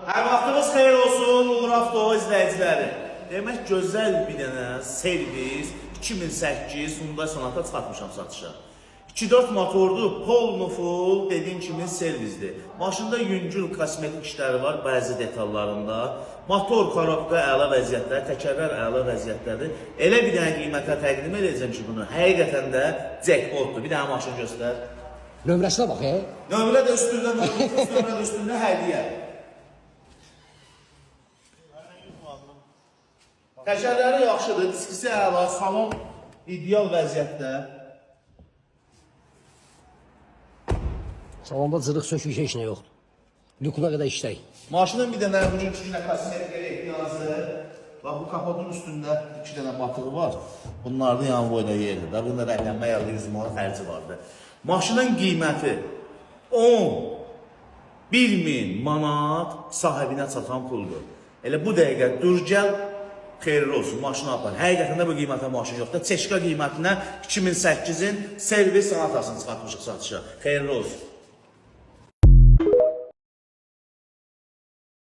Hər vaxtınız xeyir olsun, Uğur Avto izləyiciləri. Demək, gözəl bir dənə servis 2008 Hyundai Sonata çıxartmışam satışa. 2.4 motorlu, full full dediyim kimi servisdir. Maşında yüngül kosmetik işləri var bəzi detallarında. Motor, korobka əla vəziyyətdə, təkərlər əla vəziyyətdədir. Elə bir dənə qiymətə təqdim edəcəm ki, bunu həqiqətən də jackpotdur. Bir dənə maşın göstər. Nömrəsinə bax, Nömrə də üstündə, nömrə də üstündə hədiyyə. Təkərləri yaxşıdır, diskisi əla, salon ideal vəziyyətdə. Salonda cırıq sökük heç nə yoxdur. Lükuna qədər işlək. Maşının bir dənə bugünkü günə kosmetikaya ehtiyacı. Bax, bu kapotun üstündə 2 dənə batığı var. Bunlar da yan boyda yerdir. Bunda rəhlənmə ya 100 manat xərci vardı. Maşının qiyməti 11.000 manat sahibinə çatan puldur. Elə bu dəqiqə dur gəl, xeyirli olsun, maşını apar. Həqiqətən də bu qiymətə maşın yoxdur. Çeşka qiymətinə 2008-in servis sanatasını çıxartmışıq satışa. Xeyirli olsun.